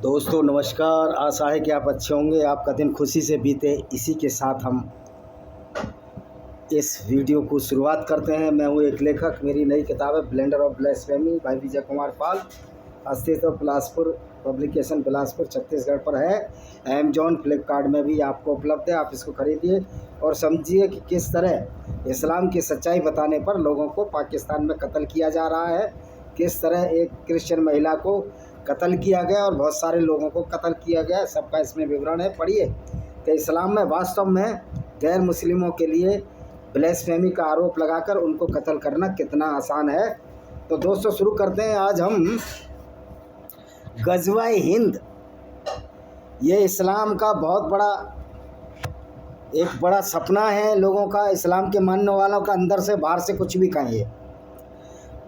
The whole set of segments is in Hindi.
दोस्तों नमस्कार। आशा है कि आप अच्छे होंगे, आपका दिन खुशी से बीते। इसी के साथ हम इस वीडियो को शुरुआत करते हैं। मैं हूँ एक लेखक, मेरी नई किताब है ब्लेंडर ऑफ ब्लास्फेमी भाई विजय कुमार पाल। अस्तित्व बिलासपुर पब्लिकेशन बिलासपुर छत्तीसगढ़ पर है। अमेजॉन फ्लिपकार्ट में भी आपको उपलब्ध है। आप इसको खरीदिए और समझिए कि किस तरह इस्लाम की सच्चाई बताने पर लोगों को पाकिस्तान में कत्ल किया जा रहा है, किस तरह एक क्रिश्चियन महिला को कत्ल किया गया और बहुत सारे लोगों को कत्ल किया गया। सबका इसमें विवरण है, पढ़िए। कि इस्लाम में वास्तव में गैर मुस्लिमों के लिए ब्लास्फेमी का आरोप लगाकर उनको कत्ल करना कितना आसान है। तो दोस्तों शुरू करते हैं। आज हम गज़वा हिंद, ये इस्लाम का बहुत बड़ा सपना है लोगों का, इस्लाम के मानने वालों का। अंदर से बाहर से कुछ भी कहें,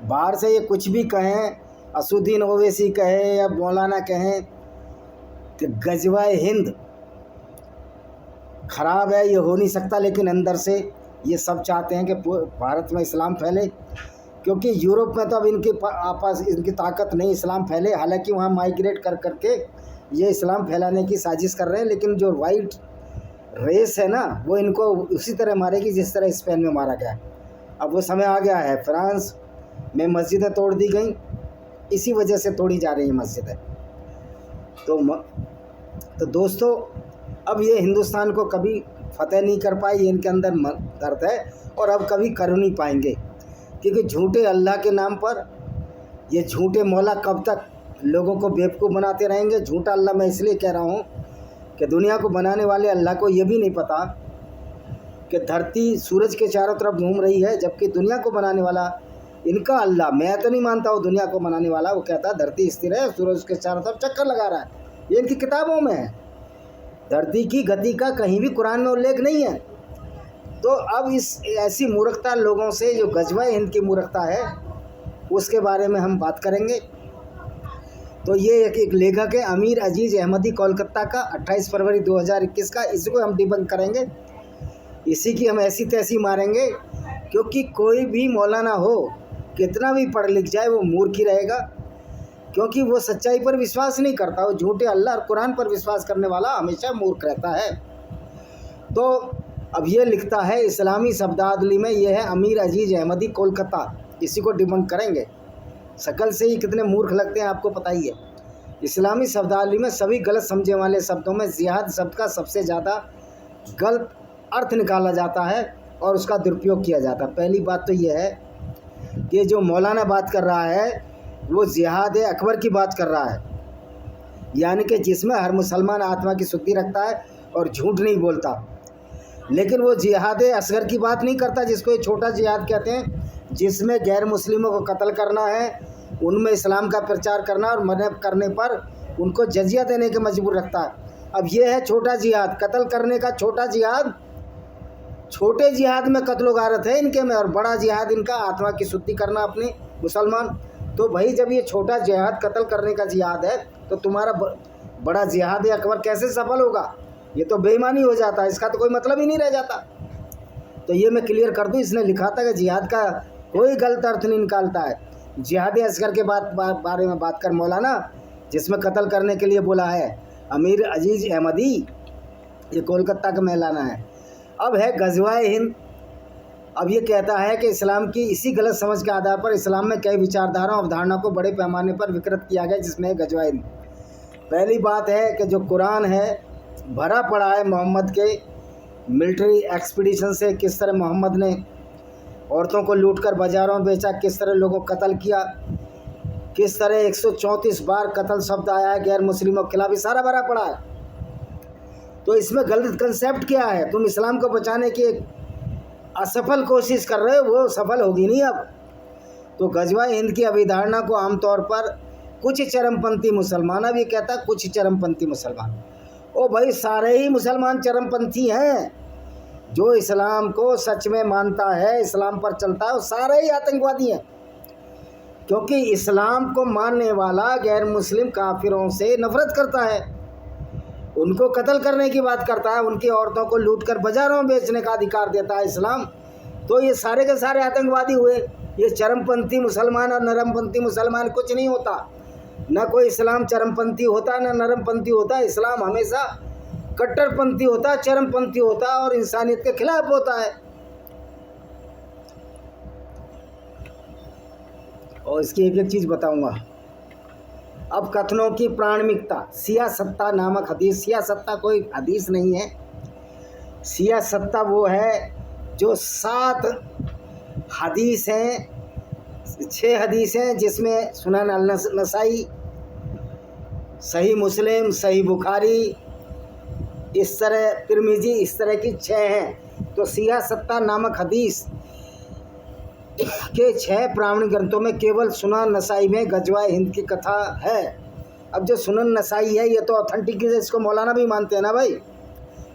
बाहर से ये कुछ भी कहें, असुद्दीन ओवैसी कहे या मौलाना कहें कि गज़वा हिंद ख़राब है, ये हो नहीं सकता, लेकिन अंदर से ये सब चाहते हैं कि भारत में इस्लाम फैले। क्योंकि यूरोप में तो अब इनकी ताकत नहीं इस्लाम फैले। हालांकि वहाँ माइग्रेट कर करके ये इस्लाम फैलाने की साजिश कर रहे हैं, लेकिन जो वाइट रेस है ना, वो इनको उसी तरह मारेगी जिस तरह स्पेन में मारा गया। अब वो समय आ गया है। फ्रांस में मस्जिदें तोड़ दी गई, इसी वजह से तोड़ी जा रही है मस्जिदें। तो दोस्तों, अब ये हिंदुस्तान को कभी फतेह नहीं कर पाए, ये इनके अंदर दर्द है और अब कभी कर नहीं पाएंगे। क्योंकि झूठे अल्लाह के नाम पर ये झूठे मौला कब तक लोगों को बेवकूफ़ बनाते रहेंगे। झूठा अल्लाह मैं इसलिए कह रहा हूँ कि दुनिया को बनाने वाले अल्लाह को ये भी नहीं पता कि धरती सूरज के चारों तरफ घूम रही है, जबकि दुनिया को बनाने वाला इनका अल्लाह, मैं तो नहीं मानता हूँ दुनिया को बनाने वाला, वो कहता है धरती स्थिर है, सूरज के चारों तरफ चक्कर लगा रहा है। ये इनकी किताबों में है। धरती की गति का कहीं भी कुरान में उल्लेख नहीं है। तो अब इस ऐसी मूर्खता लोगों से, जो गज़वा हिंद की मूर्खता है, उसके बारे में हम बात करेंगे। तो ये एक लेखक है अमीर अजीज़ अहमदी, कोलकाता का, 28 फरवरी 2021 का। इसको हम डिबंक करेंगे, इसी की हम ऐसी तैसी मारेंगे। क्योंकि कोई भी मौलाना हो, कितना भी पढ़ लिख जाए, वो मूर्ख ही रहेगा। क्योंकि वो सच्चाई पर विश्वास नहीं करता, वो झूठे अल्लाह और कुरान पर विश्वास करने वाला हमेशा मूर्ख रहता है। तो अब ये लिखता है इस्लामी शब्दावली में, ये है अमीर अजीज़ अहमदी, कोलकाता। इसी को डिबंक करेंगे। शकल से ही कितने मूर्ख लगते हैं आपको पता ही है। इस्लामी शब्दावली में सभी गलत समझे वाले शब्दों में जिहाद शब्द का सबसे ज़्यादा गलत अर्थ निकाला जाता है और उसका दुरुपयोग किया जाता है। पहली बात तो ये है कि जो मौलाना बात कर रहा है वो जिहाद अकबर की बात कर रहा है, यानी कि जिसमें हर मुसलमान आत्मा की शुद्धि रखता है और झूठ नहीं बोलता। लेकिन वो जिहाद असगर की बात नहीं करता, जिसको ये छोटा जिहाद कहते हैं, जिसमें गैर मुस्लिमों को कत्ल करना है, उनमें इस्लाम का प्रचार करना और मना करने पर उनको जजिया देने के मजबूर रखता है। अब ये है छोटा जिहाद, कत्ल करने का छोटा जिहाद। छोटे जिहाद में कत्लो गारत है इनके में, और बड़ा जिहाद इनका आत्मा की शुद्धि करना अपने मुसलमान। तो भाई जब ये छोटा जिहाद कत्ल करने का जिहाद है, तो तुम्हारा बड़ा जिहाद अकबर कैसे सफल होगा? ये तो बेईमानी हो जाता है, इसका तो कोई मतलब ही नहीं रह जाता। तो ये मैं क्लियर कर दूं, इसने लिखा था कि जिहाद का कोई गलत अर्थ नहीं निकालता है। जिहाद असगर के बारे में बात कर मौलाना, जिसमें कत्ल करने के लिए बोला है अमीर अजीज़ अहमदी, ये कोलकाता का मौलाना है। अब है गज़वा हिंद। अब ये कहता है कि इस्लाम की इसी गलत समझ के आधार पर इस्लाम में कई विचारधारा और अवधारणा को बड़े पैमाने पर विकृत किया गया, जिसमें गज़वा हिंद। पहली बात है कि जो कुरान है भरा पड़ा है मोहम्मद के मिलिट्री एक्सपीडिशन से, किस तरह मोहम्मद ने औरतों को लूटकर बाज़ारों में बेचा, किस तरह लोगों को कत्ल किया, किस तरह 134 बार कत्ल शब्द आया है गैर मुस्लिमों के खिलाफ, सारा भरा पड़ा है। तो इसमें गलत कंसेप्ट क्या है? तुम इस्लाम को बचाने की एक असफल कोशिश कर रहे हो, वो सफल होगी नहीं अब। तो गज़वा हिंद की अभिधारणा को आमतौर पर कुछ चरमपंथी मुसलमान, अब ये कहता है कुछ चरमपंथी मुसलमान, ओ भाई सारे ही मुसलमान चरमपंथी हैं। जो इस्लाम को सच में मानता है, इस्लाम पर चलता है, वो सारे ही आतंकवादी हैं। क्योंकि इस्लाम को मानने वाला गैर मुस्लिम काफिरों से नफरत करता है, उनको कत्ल करने की बात करता है, उनकी औरतों को लूटकर बाज़ारों में बेचने का अधिकार देता है इस्लाम। तो ये सारे के सारे आतंकवादी हुए। ये चरमपंथी मुसलमान और नरमपंथी मुसलमान कुछ नहीं होता। ना कोई इस्लाम चरमपंथी होता ना नरमपंथी होता। इस्लाम हमेशा कट्टरपंथी होता, चरमपंथी होता और इंसानियत के खिलाफ होता है। और इसकी एक एक चीज़ बताऊंगा। अब कथनों की प्रामाणिकता, सियासत्ता नामक हदीस। सियासत्ता कोई हदीस नहीं है। सियासत्ता वो है जो 7 हदीस हैं, 6 हदीस हैं, जिसमें सुनन अल-नसाई, सही मुस्लिम, सही बुखारी, इस तरह तिरमिजी, इस तरह की 6 हैं। तो सियासत्ता नामक हदीस के 6 प्रामाणिक ग्रंथों में केवल सुनन नसाई में गजवाए हिंद की कथा है। अब जो सुनन नसाई है ये तो ऑथेंटिक है, इसको मौलाना भी मानते हैं ना भाई,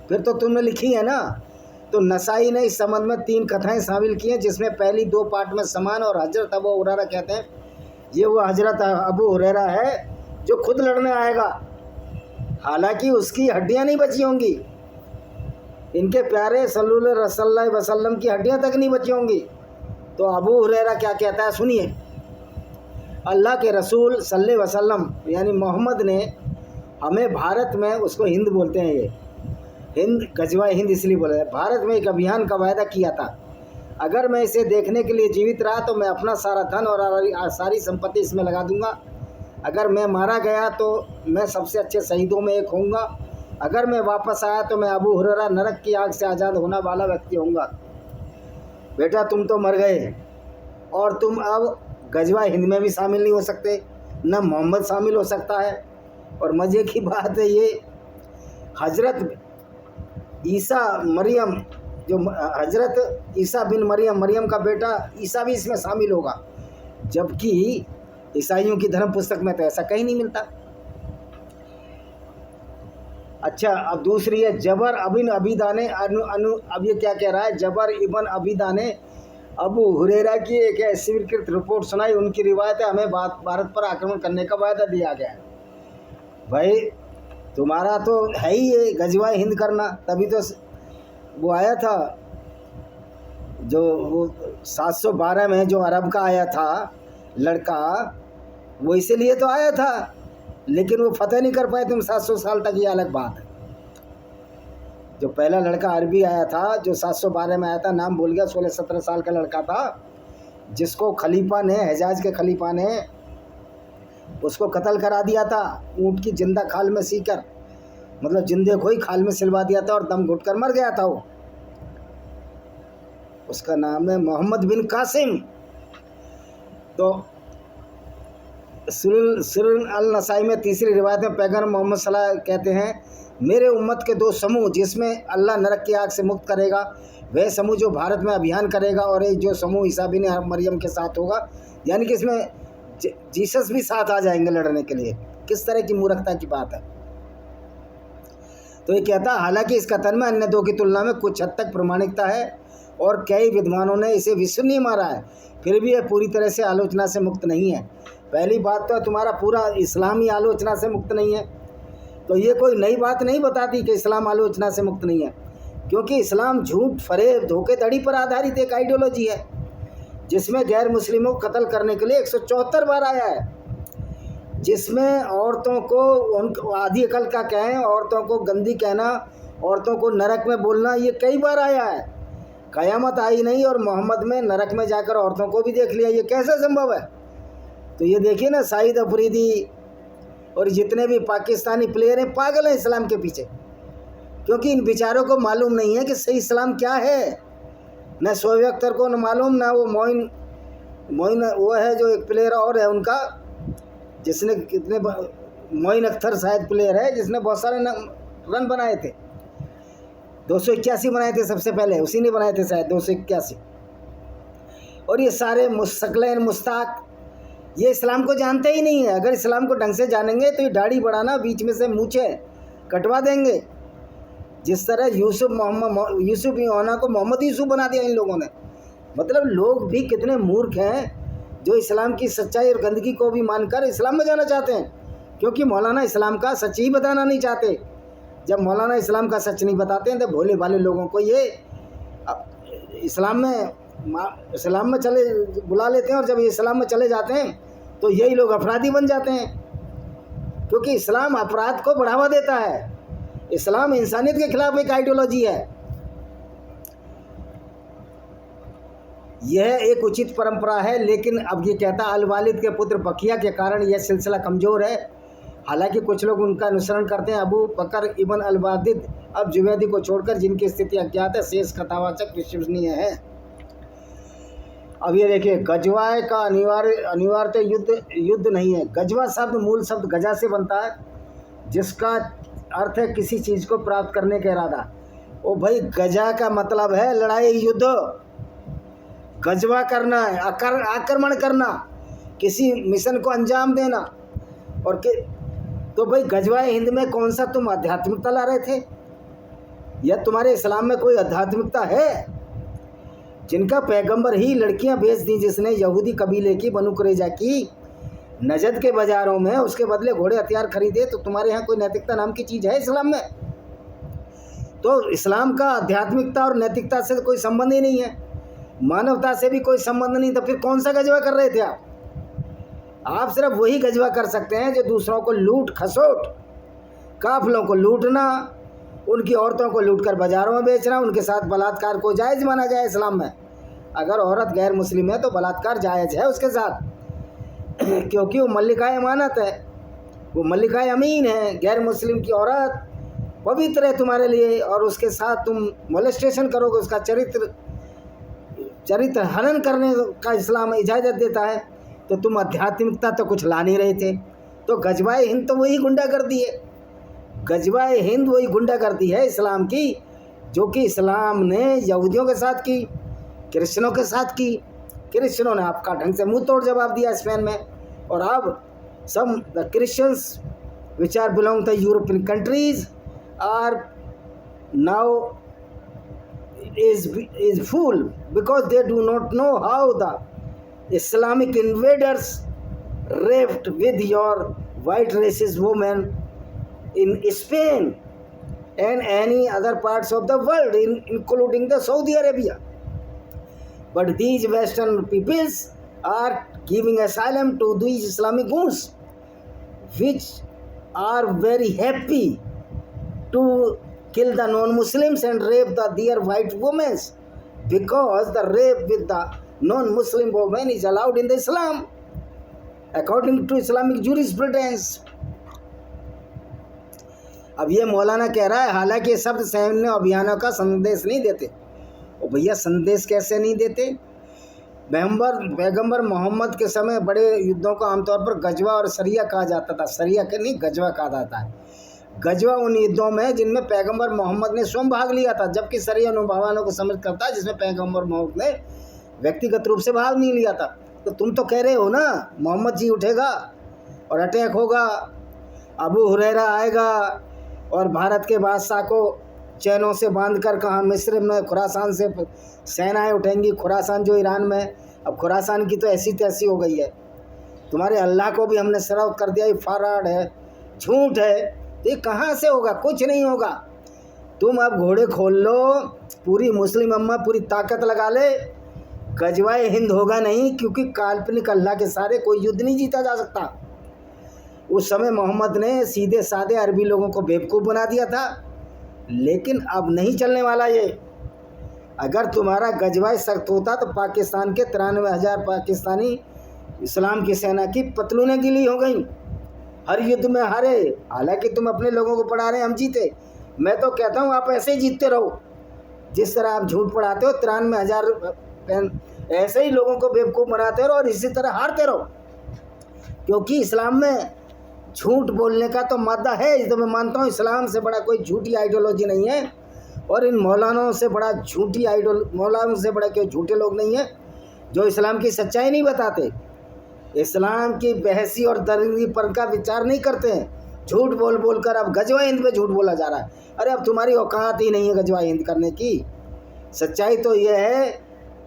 फिर तो तुमने लिखी है ना। तो नसाई ने इस संबंध में 3 कथाएं शामिल की हैं, जिसमें पहली 2 पार्ट में समान और हजरत अबू हुरैरा कहते हैं। ये वो हजरत अबू हुरैरा है जो खुद लड़ने आएगा, हालांकि उसकी हड्डियां नहीं बची होंगी, इनके प्यारे सल्लल्लाहु अलैहि वसल्लम की हड्डियां तक नहीं बची होंगी। तो अबू हुरैरा क्या कहता है सुनिए। अल्लाह के रसूल सल्लल्लाहु अलैहि वसल्लम यानी मोहम्मद ने हमें भारत में, उसको हिंद बोलते हैं, ये हिंद गजवाए हिंद इसलिए बोला है, भारत में एक अभियान का वायदा किया था। अगर मैं इसे देखने के लिए जीवित रहा तो मैं अपना सारा धन और सारी संपत्ति इसमें लगा दूंगा। अगर मैं मारा गया तो मैं सबसे अच्छे शहीदों में एक होऊंगा। अगर मैं वापस आया तो मैं अबू हुरैरा नरक की आग से आज़ाद होने वाला व्यक्ति होऊंगा। बेटा तुम तो मर गए और तुम अब गजवाए हिंद में भी शामिल नहीं हो सकते, न मोहम्मद शामिल हो सकता है। और मज़े की बात है ये हजरत ईसा मरियम, जो हजरत ईसा बिन मरियम का बेटा ईसा भी इसमें शामिल होगा, जबकि ईसाइयों की धर्म पुस्तक में तो ऐसा कहीं नहीं मिलता। अच्छा, अब दूसरी है जबर अबिन अबीदा ने अब ये क्या कह रहा है, जबर इबन अबीदा ने अबू हुरैरा की एक स्वीकृत रिपोर्ट सुनाई। उनकी रिवायत है हमें भारत पर आक्रमण करने का वायदा दिया गया है। भाई तुम्हारा तो है ही ये गजवाए हिंद करना, तभी तो वो आया था जो वो 712 में जो अरब का आया था लड़का, वो इसीलिए तो आया था, लेकिन वो फतेह नहीं कर पाए तुम 700 साल तक, ये अलग बात है। जो पहला लड़का अरबी आया था जो 712 में आया था, नाम भूल गया, 16-17 साल का लड़का था, जिसको खलीफा ने, हिजाज के खलीफा ने उसको कत्ल करा दिया था, ऊँट की जिंदा खाल में सीकर, मतलब जिंदे को ही खाल में सिलवा दिया था और दम घुट कर मर गया था वो। उसका नाम है मोहम्मद बिन कासिम। तो सुनन अल-नसाई में तीसरी रिवायत में पैगम्बर मोहम्मद सल्लल्लाहु अलैहि वसल्लम कहते हैं, मेरे उम्मत के 2 समूह जिसमें अल्लाह नरक की आग से मुक्त करेगा, वह समूह जो भारत में अभियान करेगा, और एक जो समूह ईसा बिन मरियम के साथ होगा, यानी कि इसमें जीसस भी साथ आ जाएंगे लड़ने के लिए। किस तरह की मूर्खता की बात है। तो ये कहता, हालांकि इस कथन में अन्य 2 की तुलना में कुछ हद तक प्रामाणिकता है और कई विद्वानों ने इसे विश्वसनीय मारा है, फिर भी यह पूरी तरह से आलोचना से मुक्त नहीं है। पहली बात तो तुम्हारा पूरा इस्लाम ही आलोचना से मुक्त नहीं है, तो ये कोई नई बात नहीं बताती कि इस्लाम आलोचना से मुक्त नहीं है, क्योंकि इस्लाम झूठ, फरेब, धोखेधड़ी पर आधारित एक आइडियोलॉजी है, जिसमें गैर मुस्लिमों को कत्ल करने के लिए 174 बार आया है, जिसमें औरतों को आधी अकल का कहें, औरतों को गंदी कहना, औरतों को नरक में बोलना, ये कई बार आया है। क़यामत आई नहीं और मोहम्मद में नरक में जाकर औरतों को भी देख लिया, ये कैसे संभव है। तो ये देखिए ना, साहिद अफरीदी और जितने भी पाकिस्तानी प्लेयर हैं पागल हैं इस्लाम के पीछे, क्योंकि इन बेचारों को मालूम नहीं है कि सही इस्लाम क्या है। न शोएब अख्तर को न मालूम, ना वो मोइन वो है जो एक प्लेयर और है उनका, जिसने कितने, मोइन अख्तर शायद प्लेयर है जिसने बहुत सारे रन बनाए थे, 281 बनाए थे सबसे पहले, उसी ने बनाए थे शायद 281। और ये सारे मुस्तकलैन मुस्ताक ये इस्लाम को जानते ही नहीं है। अगर इस्लाम को ढंग से जानेंगे तो ये दाढ़ी बढ़ाना, बीच में से मूछे कटवा देंगे। जिस तरह यूसुफ यूना को मोहम्मद यूसुफ बना दिया इन लोगों ने। मतलब लोग भी कितने मूर्ख हैं जो इस्लाम की सच्चाई और गंदगी को भी मानकर इस्लाम में जाना चाहते हैं, क्योंकि मौलाना इस्लाम का सच ही बताना नहीं चाहते। जब मौलाना इस्लाम का सच नहीं बताते हैं तो भोले भाले लोगों को ये इस्लाम में चले बुला लेते हैं, और जब ये इस्लाम में चले जाते हैं तो यही लोग अपराधी बन जाते हैं। क्योंकि इस्लाम अपराध को बढ़ावा देता है। इस्लाम इंसानियत के खिलाफ एक आइडियोलॉजी है। यह एक उचित परंपरा है, लेकिन अब ये कहता अल वालिद के पुत्र बकिया के कारण यह सिलसिला कमज़ोर है। हालांकि कुछ लोग उनका अनुसरण करते हैं। अबू बकर इब्न अल वालिद अब जुवैदी को छोड़कर, जिनकी स्थिति अज्ञात है, शेष कथावाचक विश्वसनीय है। अब ये देखिए, गजवा का अनिवार्य युद्ध नहीं है। गजवा शब्द मूल शब्द गजा से बनता है, जिसका अर्थ है किसी चीज़ को प्राप्त करने का इरादा। ओ भाई, गजा का मतलब है लड़ाई, युद्ध। गजवा करना है, आक्रमण करना, किसी मिशन को अंजाम देना। और तो भाई, गजवाए हिंद में कौन सा तुम आध्यात्मिकता ला रहे थे? या तुम्हारे इस्लाम में कोई आध्यात्मिकता है? जिनका पैगंबर ही लड़कियां बेच दी, जिसने यहूदी कबीले की बनु कुरैजा की नजद के बाज़ारों में उसके बदले घोड़े हथियार खरीदे, तो तुम्हारे यहाँ कोई नैतिकता नाम की चीज़ है इस्लाम में? तो इस्लाम का आध्यात्मिकता और नैतिकता से कोई संबंध ही नहीं है, मानवता से भी कोई संबंध नहीं। तो फिर कौन सा गजवा कर रहे थे आप? आप सिर्फ वही गजवा कर सकते हैं जो दूसरों को लूट खसोट, काफिलों को लूटना, उनकी औरतों को लूट कर बाज़ारों में बेचना, उनके साथ बलात्कार को जायज़ माना जाए इस्लाम में। अगर औरत गैर मुस्लिम है तो बलात्कार जायज़ है उसके साथ, क्योंकि वो मल्लिकाए अमानत है, वो मल्लिकाए अमीन है। गैर मुस्लिम की औरत पवित्र है तुम्हारे लिए, और उसके साथ तुम मोलेस्टेशन करोगे, उसका चरित्र हनन करने का इस्लाम इजाज़त देता है। तो तुम आध्यात्मिकता तो कुछ ला नहीं रहे थे। तो गजवाए हिंद तो वही गुंडागर्दी है, गजवाए हिंद वही गुंडागर्दी है इस्लाम की, जो कि इस्लाम ने यहूदियों के साथ की, क्रिश्चियनों के साथ की। क्रिश्चियनों ने आपका ढंग से मुंह तोड़ जवाब दिया स्पेन में, और अब some the Christians which are belong the European countries are now is fool because they do not know how the Islamic invaders raped with your white racist women in Spain and any other parts of the world, including the Saudi Arabia. But these Western peoples are giving asylum to these Islamic goons, which are very happy to kill the non-Muslims and rape their white women, because the rape with the non-Muslim women is allowed in the Islam according to Islamic jurisprudence. अब ये मौलाना कह रहा है, हालांकि ये शब्द सैन्य अभियानों का संदेश नहीं देते। और भैया, संदेश कैसे नहीं देते? पैगंबर मोहम्मद के समय बड़े युद्धों को आमतौर पर गजवा और सरिया कहा जाता था। सरिया के नहीं, गजवा कहा जाता है। गजवा उन युद्धों में जिनमें पैगंबर मोहम्मद ने स्वयं भाग लिया था, जबकि सरिया उन भावनाओं को सम्मिलित करता है जिसमें पैगंबर मोहम्मद ने व्यक्तिगत रूप से भाग नहीं लिया था। तो तुम तो कह रहे हो ना, मोहम्मद जी उठेगा और अटैक होगा, अबू हुरैरा आएगा और भारत के बादशाह को चैनों से बांधकर कहाँ मिस्र में खुरासान से सेनाएं उठेंगी। खुरासान जो ईरान में, अब खुरासान की तो ऐसी तैसी हो गई है। तुम्हारे अल्लाह को भी हमने सरव कर दिया, ये फराड है, झूठ है। तो ये कहाँ से होगा? कुछ नहीं होगा। तुम अब घोड़े खोल लो, पूरी मुस्लिम अम्मा पूरी ताकत लगा ले, गजवाए हिंद होगा नहीं, क्योंकि काल्पनिक अल्लाह के सारे कोई युद्ध नहीं जीता जा सकता। उस समय मोहम्मद ने सीधे साधे अरबी लोगों को बेवकूफ़ बना दिया था, लेकिन अब नहीं चलने वाला ये। अगर तुम्हारा गजवाए सख्त होता तो पाकिस्तान के 93,000 पाकिस्तानी इस्लाम की सेना की पतलूनें गीली हो गई, हर युद्ध में हारे। हालांकि तुम अपने लोगों को पढ़ा रहे हैं हम जीते। मैं तो कहता हूँ आप ऐसे ही जीतते रहो, जिस तरह आप झूठ पढ़ाते हो, 93,000 ऐसे ही लोगों को बेवकूफ़ बनाते रहो और इसी तरह हारते रहो। क्योंकि इस्लाम में झूठ बोलने का तो मादा है, इस तो मैं मानता हूँ। इस्लाम से बड़ा कोई झूठी आइडियोलॉजी नहीं है, और इन मौलानों से बड़ा मौलानों से बड़ा कोई झूठे लोग नहीं है जो इस्लाम की सच्चाई नहीं बताते, इस्लाम की बहसी और दरिंदगी पर का विचार नहीं करते हैं। झूठ बोल बोल कर अब गजवा हिंद पे झूठ बोला जा रहा है। अरे अब तुम्हारी औकात ही नहीं है गजवा हिंद करने की। सच्चाई तो ये है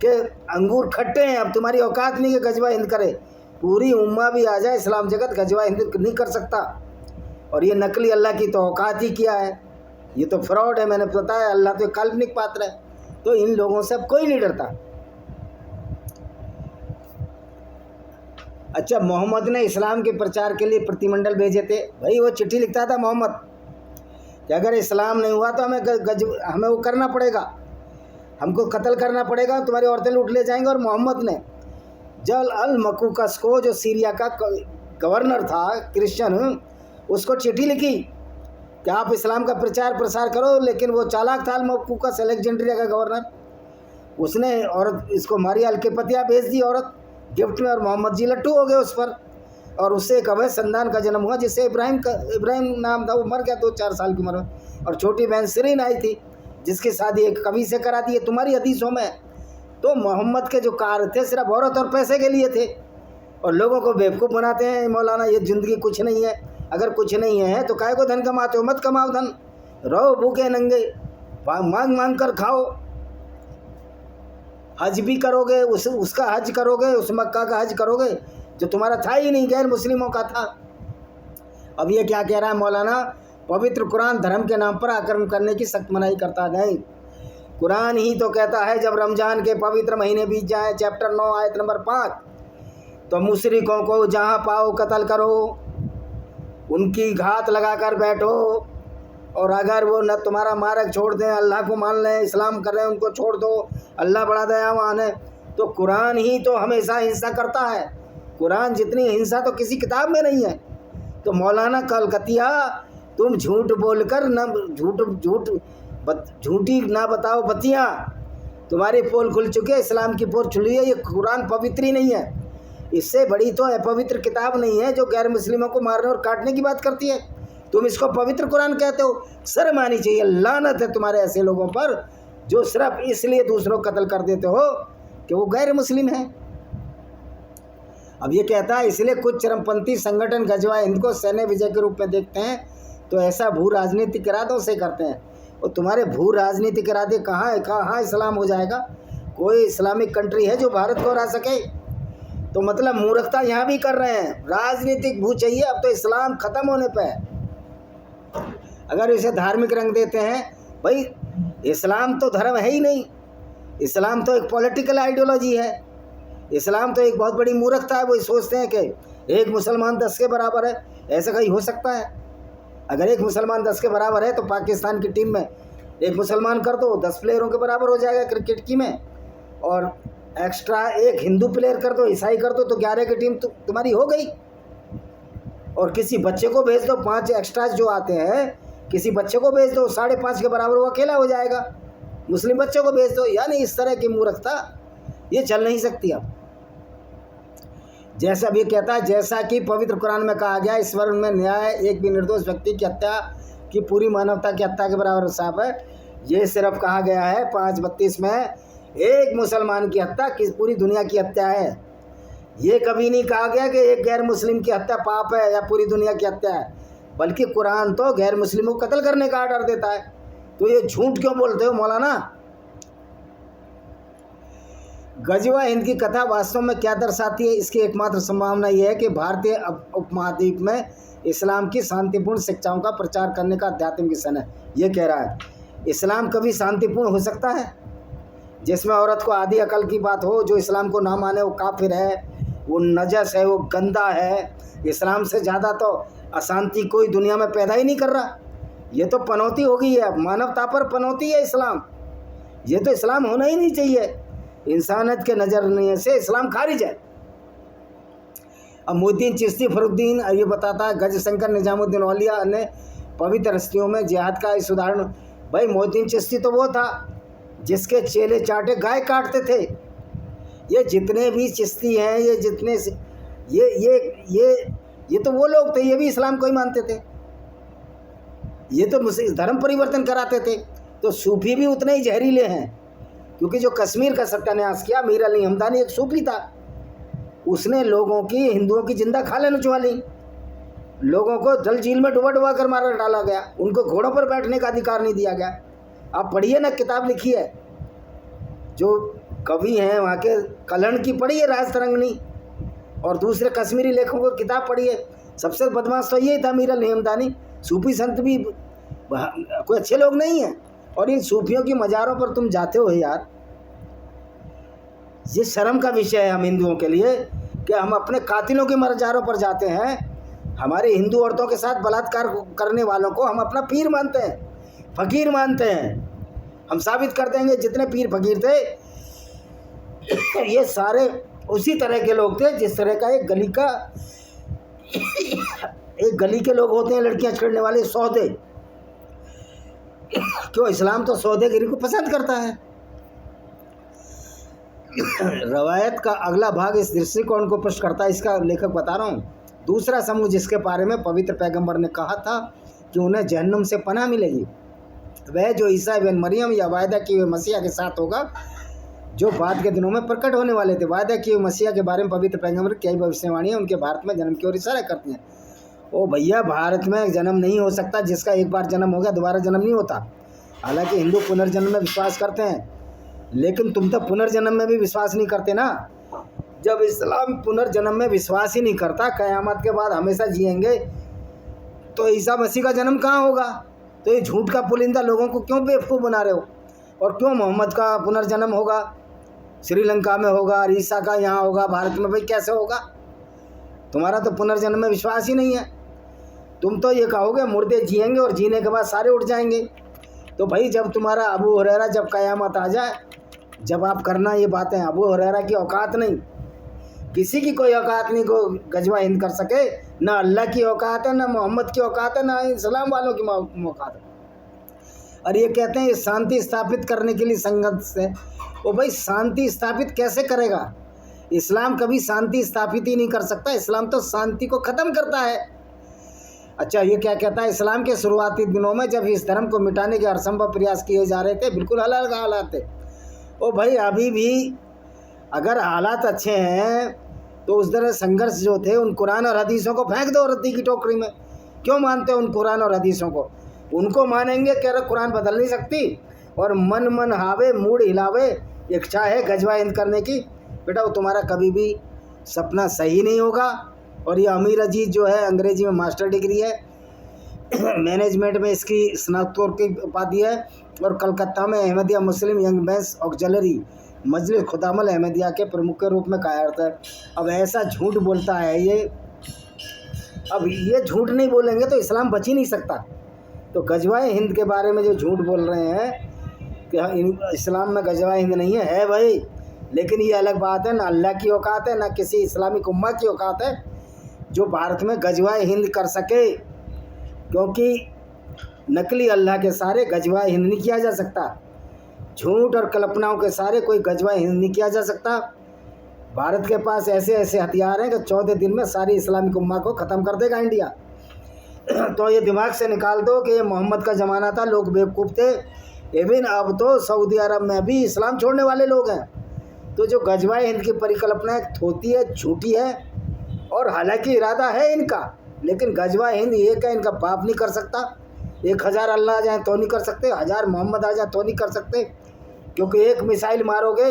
कि अंगूर खट्टे हैं, अब तुम्हारी औकात नहीं है गजवा हिंद करे। पूरी उम्मा भी आ जाए, इस्लाम जगत गजवा हिंद नहीं कर सकता। और ये नकली अल्लाह की तो औकात ही क्या है, ये तो फ्रॉड है। मैंने बताया, अल्लाह तो काल्पनिक पात्र है। तो इन लोगों से अब कोई नहीं डरता। अच्छा, मोहम्मद ने इस्लाम के प्रचार के लिए प्रतिमंडल भेजे थे। भाई वो चिट्ठी लिखता था मोहम्मद कि अगर इस्लाम नहीं हुआ तो हमें वो करना पड़ेगा, हमको कत्ल करना पड़ेगा, तुम्हारी औरतें लूट ले जाएंगे। और मोहम्मद ने जल अल मकूकस को, जो सीरिया का गवर्नर था क्रिश्चियन, उसको चिट्ठी लिखी कि आप इस्लाम का प्रचार प्रसार करो। लेकिन वो चालाक था, अल मकूकस, अलेक्जेंड्रिया का गवर्नर, उसने औरत इसको मारी, अलकेपतिया भेज दी औरत गिफ्ट में, और मोहम्मद जी लट्टू हो गए उस पर। और उससे एक अवैध संतान का जन्म हुआ जिससे इब्राहिम नाम था। वो मर गया 2-4 साल की उम्र में। और छोटी बहन सिरीन आई थी जिसकी शादी एक कवि से करा दी है तुम्हारी हदीसों में। तो मोहम्मद के जो कार्य थे सिर्फ औरत और पैसे के लिए थे। और लोगों को बेवकूफ़ बनाते हैं, मौलाना ये ज़िंदगी कुछ नहीं है। अगर कुछ नहीं है तो काहे को धन कमाते हो? मत कमाओ धन, रहो भूखे नंगे, मांग मांग कर खाओ। हज भी करोगे, उसका हज करोगे, उस मक्का का हज करोगे जो तुम्हारा था ही नहीं, गैर मुस्लिमों का था। अब ये क्या कह रहा है मौलाना? पवित्र कुरान धर्म के नाम पर आक्रमण करने की सख्त मनाही करता है। कुरान ही तो कहता है जब रमज़ान के पवित्र महीने बीत जाए, चैप्टर 9 आयत नंबर 5, तो मुशरिकों को जहाँ पाओ कत्ल करो, उनकी घात लगा कर बैठो। और अगर वो न तुम्हारा मार्ग छोड़ दें, अल्लाह को मान लें, इस्लाम कर रहे हैं, उनको छोड़ दो, अल्लाह बड़ा दयावान है। तो कुरान ही तो हमेशा हिंसा करता है। कुरान जितनी हिंसा तो किसी किताब में नहीं है। तो मौलाना कलकतिया, तुम झूठ बोलकर न झूठी ना बताओ बतियाँ। तुम्हारी पोल खुल चुकी है, इस्लाम की पोल खुली है। ये कुरान पवित्र ही नहीं है, इससे बड़ी तो अपवित्र किताब नहीं है जो गैर मुस्लिमों को मारने और काटने की बात करती है। तुम इसको पवित्र कुरान कहते हो? शर्म आनी चाहिए। लानत है तुम्हारे ऐसे लोगों पर जो सिर्फ इसलिए दूसरों को कत्ल कर देते हो कि वो गैर मुस्लिम हैं। अब ये कहता है इसलिए कुछ चरमपंथी संगठन गजवा हिंद को सैन्य विजय के रूप में देखते हैं, तो ऐसा भू राजनीतिक इरादों से करते हैं। और तुम्हारे भू राजनीतिक इरादे कहाँ है? कहाँ इस्लाम हो जाएगा? कोई इस्लामिक कंट्री है जो भारत को हरा सके? तो मतलब मूर्खता यहाँ भी कर रहे हैं। राजनीतिक भू चाहिए, अब तो इस्लाम ख़त्म होने पे है। अगर इसे धार्मिक रंग देते हैं, भाई इस्लाम तो धर्म है ही नहीं, इस्लाम तो एक पॉलिटिकल आइडियोलॉजी है। इस्लाम तो एक बहुत बड़ी मूर्खता है। वो सोचते हैं कि एक मुसलमान 10 के बराबर है। ऐसा कहीं हो सकता है? अगर एक मुसलमान 10 के बराबर है तो पाकिस्तान की टीम में एक मुसलमान कर दो, 10 प्लेयरों के बराबर हो जाएगा क्रिकेट की में। और एक्स्ट्रा एक हिंदू प्लेयर कर दो, ईसाई कर दो, तो 11 की टीम तुम्हारी हो गई। और किसी बच्चे को भेज दो, 5 एक्स्ट्रा जो आते हैं, किसी बच्चे को भेज दो, 5.5 के बराबर वो अकेला हो जाएगा। मुस्लिम बच्चे को भेज दो। यानी इस तरह की मूर्खता ये चल नहीं सकती। अब जैसा भी कहता है, जैसा कि पवित्र कुरान में कहा गया, ईश्वर में न्याय एक भी निर्दोष व्यक्ति की हत्या की पूरी मानवता की हत्या के बराबर साफ है। ये सिर्फ कहा गया है 5:32 में एक मुसलमान की हत्या किस पूरी दुनिया की हत्या है। ये कभी नहीं कहा गया कि एक गैर मुस्लिम की हत्या पाप है या पूरी दुनिया की हत्या है, बल्कि कुरान तो गैर मुस्लिमों को कत्ल करने का आर्डर देता है। तो ये झूठ क्यों बोलते हो मौलाना? गजवा हिंद की कथा वास्तव में क्या दर्शाती है? इसकी एकमात्र संभावना यह है कि भारतीय उपमहाद्वीप में इस्लाम की शांतिपूर्ण शिक्षाओं का प्रचार करने का अध्यात्म मिशन है। ये कह रहा है इस्लाम कभी शांतिपूर्ण हो सकता है जिसमें औरत को आधी अकल की बात हो? जो इस्लाम को ना माने वो काफिर है, वो नजस है, वो गंदा है। इस्लाम से ज़्यादा तो अशांति कोई दुनिया में पैदा ही नहीं कर रहा। ये तो पनौती हो गई है, मानवता पर पनौती है इस्लाम। ये तो इस्लाम होना ही नहीं चाहिए। इंसानियत के नज़रिए से इस्लाम खारिज है। अब मोहद्दीन चिश्ती फरुद्दीन ये बताता है, गज शंकर निजामुद्दीन औलिया अन्य पवित्र हस्तियों में जिहाद का इस उदाहरण। भाई मोहद्दीन चिश्ती तो वो था जिसके चेले चाटे गाय काटते थे। ये जितने भी चिश्ती हैं, ये जितने ये तो वो लोग थे, ये भी इस्लाम को ही मानते थे। ये तो धर्म परिवर्तन कराते थे। तो सूफी भी उतने ही जहरीले हैं, क्योंकि जो कश्मीर का सत्यानाश किया, मीर अली हमदानी एक सूफी था। उसने लोगों की, हिंदुओं की जिंदा खाले नुचवा ली। लोगों को जल झील में डुबा डुबा कर मार डाला गया। उनको घोड़ों पर बैठने का अधिकार नहीं दिया गया। आप पढ़िए ना, किताब लिखी है, जो कवि हैं वहाँ के कलहण की पढ़िए, राज तरंगनी, और दूसरे कश्मीरी लेखकों को किताब पढ़िए। सबसे बदमाश तो यही था मीर अली हमदानी। सूफी संत भी कोई अच्छे लोग नहीं हैं। और इन सूफियों की मज़ारों पर तुम जाते हो यार, ये शर्म का विषय है हम हिंदुओं के लिए कि कि हम अपने कातिलों के मज़ारों पर जाते हैं, हमारे हिंदू औरतों के साथ बलात्कार करने वालों को हम अपना पीर मानते हैं, फ़कीर मानते हैं। हम साबित कर देंगे जितने पीर फकीर थे ये सारे उसी तरह के लोग थे जिस तरह का एक गली के लोग होते हैं, लड़कियां छेड़ने वाले सौदे। क्यों? इस्लाम तो सौदेगिरी को पसंद करता है। रवायत का अगला भाग इस दृष्टिकोण को पुष्ट करता है, इसका लेखक बता रहा हूँ। दूसरा समूह जिसके बारे में पवित्र पैगंबर ने कहा था कि उन्हें जहन्नुम से पनाह मिलेगी, वह जो ईसा बिन मरियम या वायदा किए हुए मसीहा के साथ होगा, जो बाद के दिनों में प्रकट होने वाले थे। वायदा किए हुए मसीहा के बारे में पवित्र पैगंबर की कई भविष्यवाणियाँ उनके भारत में जन्म की ओर इशारा करती हैं। ओ भैया, भारत में जन्म नहीं हो सकता, जिसका एक बार जन्म हो गया दोबारा जन्म नहीं होता। हालांकि हिंदू पुनर्जन्म में विश्वास करते हैं, लेकिन तुम तो पुनर्जन्म में भी विश्वास नहीं करते ना। जब इस्लाम पुनर्जन्म में विश्वास ही नहीं करता, क़यामत के बाद हमेशा जिएंगे, तो ईसा मसीह का जन्म कहाँ होगा? तो ये झूठ का पुलिंदा लोगों को क्यों बेवकूफ़ बना रहे हो? और क्यों मोहम्मद का पुनर्जन्म होगा श्रीलंका में होगा और ईसा का यहाँ होगा, भारत में भाई कैसे होगा? तुम्हारा तो पुनर्जन्म में विश्वास ही नहीं है। तुम तो ये कहोगे मुर्दे जिएंगे और जीने के बाद सारे उठ जाएंगे। तो भाई जब तुम्हारा अबू हुरैरा जब क़यामत आ जाए, जब आप करना ये बातें, अबू हुरैरा की औकात नहीं, किसी की कोई औकात नहीं को गजवा हिंद कर सके। ना अल्लाह की औकात है, ना मोहम्मद की औकात है, ना इस्लाम वालों की औकात है। और ये कहते हैं ये शांति स्थापित करने के लिए संघर्ष है। वो भाई शांति स्थापित कैसे करेगा? इस्लाम कभी शांति स्थापित ही नहीं कर सकता। इस्लाम तो शांति को ख़त्म करता है। अच्छा, ये क्या कहता है? इस्लाम के शुरुआती दिनों में जब इस धर्म को मिटाने के हरसंभव प्रयास किए जा रहे थे, बिल्कुल अलग हालात थे। ओ भाई, अभी भी अगर हालात अच्छे हैं तो उस तरह संघर्ष जो थे, उन कुरान और हदीसों को फेंक दो रद्दी की टोकरी में। क्यों मानते हो उन कुरान और हदीसों को? उनको मानेंगे, कह रहे कुरान बदल नहीं सकती, और मन हावे मूड हिलावे इच्छा है गजवा हिंद करने की। बेटा, वो तुम्हारा कभी भी सपना सही नहीं होगा। और ये अमीर अजीज जो है, अंग्रेजी में मास्टर डिग्री है, मैनेजमेंट में इसकी स्नातकोत्तर की उपाधि है, और कलकत्ता में अहमदिया मुस्लिम यंग मैंस ऑक्सिलरी मजलिस खुदामल अहमदिया के प्रमुख के रूप में कार्यरत है। अब ऐसा झूठ बोलता है ये। अब ये झूठ नहीं बोलेंगे तो इस्लाम बच ही नहीं सकता। तो गजवाए हिंद के बारे में जो झूठ बोल रहे हैं कि इस्लाम में गजवाए हिंद नहीं है भाई, लेकिन ये अलग बात है। ना अल्लाह की औकात है, ना किसी इस्लामिक उम्मा की औकात है जो भारत में गजवाए हिंद कर सके, क्योंकि नकली अल्लाह के सारे गजवाए हिंद नहीं किया जा सकता। झूठ और कल्पनाओं के सारे कोई गजवाए हिंद नहीं किया जा सकता। भारत के पास ऐसे ऐसे हथियार हैं कि 14 दिन में सारी इस्लामिक उम्मा को ख़त्म कर देगा इंडिया। तो ये दिमाग से निकाल दो कि ये मोहम्मद का ज़माना था, लोग बेवकूफ़ थे। इवन अब तो सऊदी अरब में भी इस्लाम छोड़ने वाले लोग हैं। तो जो गजवाए हिंद की परिकल्पना है थोती है, झूठी है, और हालांकि इरादा है इनका, लेकिन गजवाए हिंद ये क्या इनका बाप नहीं कर सकता। 1000 अल्लाह आ जाए तो नहीं कर सकते, 1000 मोहम्मद आ जाए तो नहीं कर सकते, क्योंकि एक मिसाइल मारोगे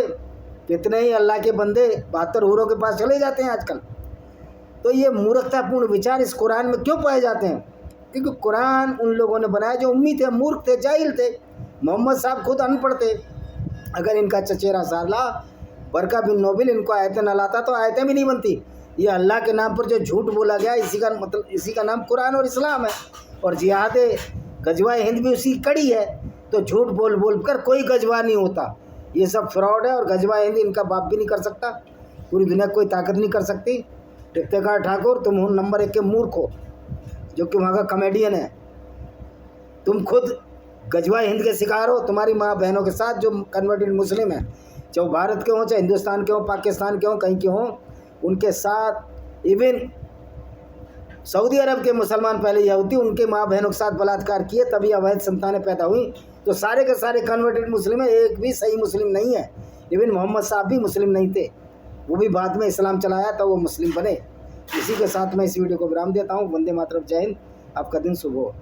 कितने ही अल्लाह के बंदे 72 हूरों के पास चले जाते हैं आजकल। तो ये मूर्खतापूर्ण विचार इस कुरान में क्यों पाए जाते हैं? क्योंकि कुरान उन लोगों ने बनाया जो उम्मी थे, मूर्ख थे, जाहिल थे। मोहम्मद साहब खुद अनपढ़ थे। अगर इनका चचेरा साला बरका बिन नोबिल इनको आयतें न लाता तो आयतें भी नहीं बनती। ये अल्लाह के नाम पर जो झूठ बोला गया, इसी का नाम कुरान और इस्लाम है। और जिहाद गजवाए हिंद भी उसी कड़ी है। तो झूठ बोल बोल कर कोई गजवा नहीं होता। ये सब फ्रॉड है, और गजवाए हिंद इनका बाप भी नहीं कर सकता। पूरी दुनिया कोई ताकत नहीं कर सकती। इफ्तिखार ठाकुर, तुम हो नंबर 1 के मूर्ख हो, जो कि वहाँ का कॉमेडियन है। तुम खुद गजवाए हिंद के शिकार हो। तुम्हारी माँ बहनों के साथ जो कन्वर्टेड मुस्लिम है, चाहे भारत के हों, चाहे हिंदुस्तान के हों, पाकिस्तान के हों, कहीं के हों, उनके साथ इवन सऊदी अरब के मुसलमान पहले यहूदी उनके माँ बहनों के साथ बलात्कार किए, तभी अवैध संतानें पैदा हुई। तो सारे के सारे कन्वर्टेड मुस्लिम है, एक भी सही मुस्लिम नहीं है। इवन मोहम्मद साहब भी मुस्लिम नहीं थे, वो भी बाद में इस्लाम चलाया तो वो मुस्लिम बने। इसी के साथ मैं इस वीडियो को विराम देता हूँ। वंदे मातरम, जय हिंद, आपका दिन शुभ हो।